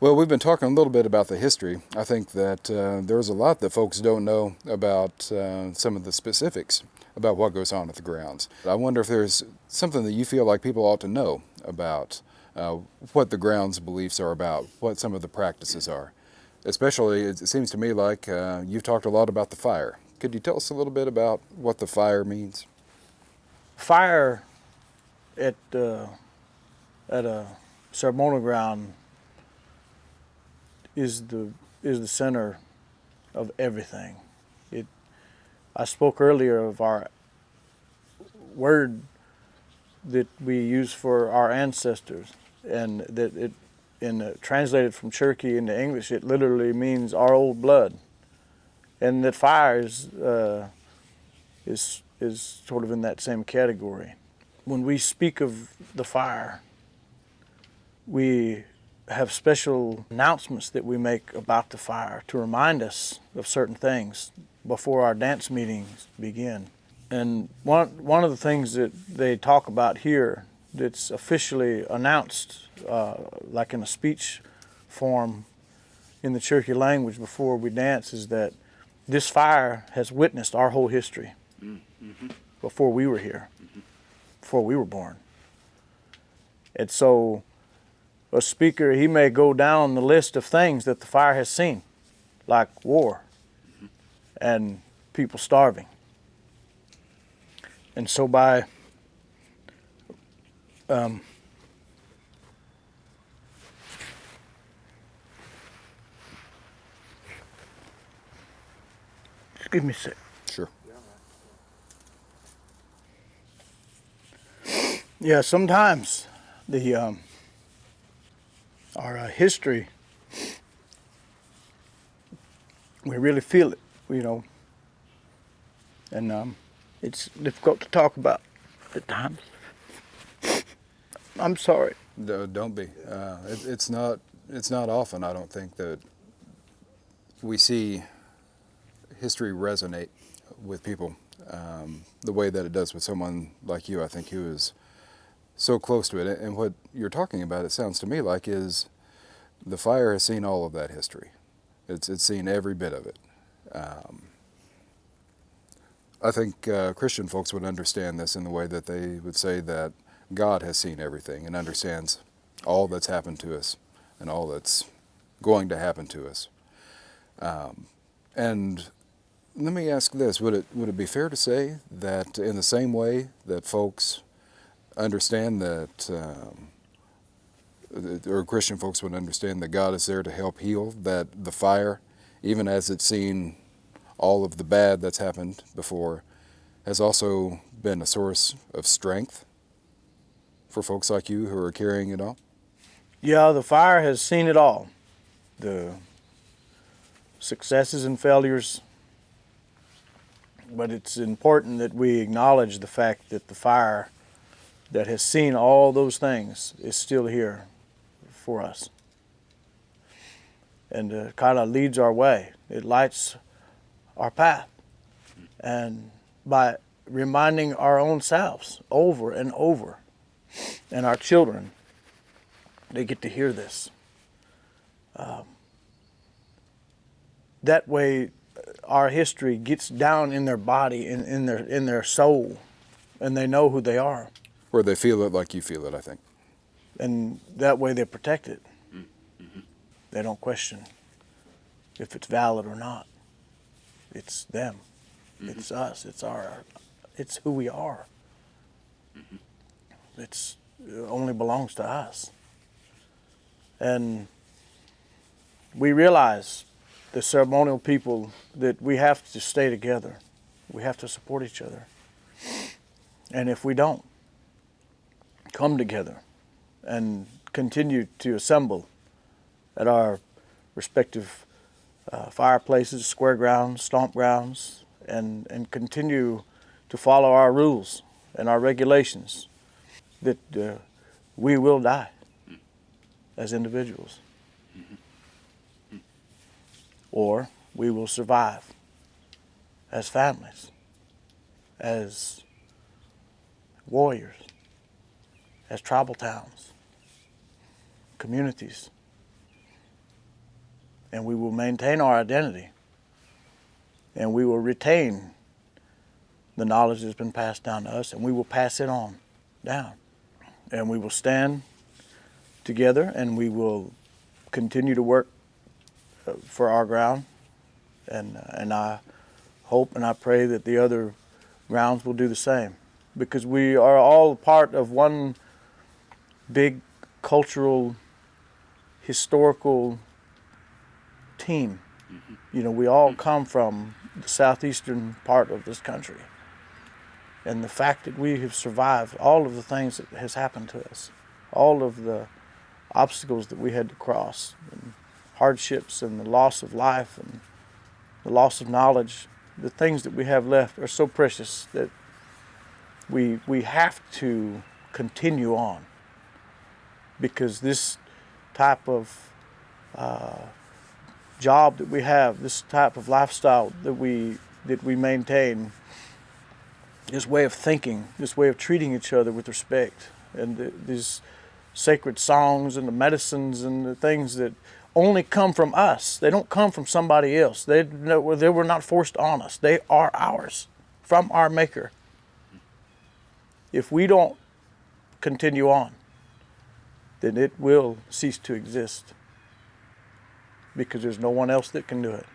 Well, we've been talking a little bit about the history. I think that there's a lot that folks don't know about some of the specifics about what goes on at the grounds. I wonder if there's something that you feel like people ought to know about what the grounds beliefs are about, what some of the practices are. Especially, it seems to me like you've talked a lot about the fire. Could you tell us a little bit about what the fire means? Fire at a ceremonial ground is the center of everything. I spoke earlier of our word that we use for our ancestors, and that translated from Cherokee into English, it literally means our old blood, and that fire is sort of in that same category. When we speak of the fire, we have special announcements that we make about the fire to remind us of certain things before our dance meetings begin. And one of the things that they talk about here that's officially announced, like in a speech form in the Cherokee language before we dance, is that this fire has witnessed our whole history before we were here, before we were born. And so a speaker, he may go down the list of things that the fire has seen, like war and people starving. And so by just give me a sec. Sure. Yeah, sometimes our history, we really feel it, and it's difficult to talk about at times. I'm sorry. No, don't be. It's not. It's not often. I don't think that we see history resonate with people the way that it does with someone like you. I think who is so close to it. And what you're talking about, it sounds to me like, is the fire has seen all of that history. It's seen every bit of it. I think Christian folks would understand this in the way that they would say that God has seen everything and understands all that's happened to us and all that's going to happen to us. And let me ask this: would it be fair to say that in the same way that folks understand that, or Christian folks would understand that God is there to help heal, that the fire, even as it's seen all of the bad that's happened before, has also been a source of strength for folks like you who are carrying it all? Yeah, the fire has seen it all. The successes and failures. But it's important that we acknowledge the fact that the fire that has seen all those things is still here for us. And kind of leads our way. It lights our path. And by reminding our own selves over and over, and our children, they get to hear this. That way, our history gets down in their body, in their soul, and they know who they are. Or they feel it like you feel it, I think. And that way they're protected. Mm-hmm. They don't question if it's valid or not. It's them. Mm-hmm. It's us. It's who we are. Mm-hmm. It only belongs to us. And we realize, the ceremonial people, that we have to stay together. We have to support each other. And if we don't come together and continue to assemble at our respective fireplaces, square grounds, stomp grounds, and continue to follow our rules and our regulations, that we will die as individuals. Or we will survive as families, as warriors, as tribal towns, communities, and we will maintain our identity, and we will retain the knowledge that's been passed down to us, and we will pass it on down. And we will stand together, and we will continue to work for our ground. And I hope and I pray that the other grounds will do the same, because we are all part of one big cultural, historical team. You know, we all come from the southeastern part of this country. And the fact that we have survived all of the things that has happened to us, all of the obstacles that we had to cross, and hardships and the loss of life and the loss of knowledge, the things that we have left are so precious that we have to continue on, because this type of job that we have, this type of lifestyle that we maintain, this way of thinking, this way of treating each other with respect, and these sacred songs and the medicines and the things that only come from us. They don't come from somebody else. They were not forced on us. They are ours, from our Maker. If we don't continue on, then it will cease to exist, because there's no one else that can do it.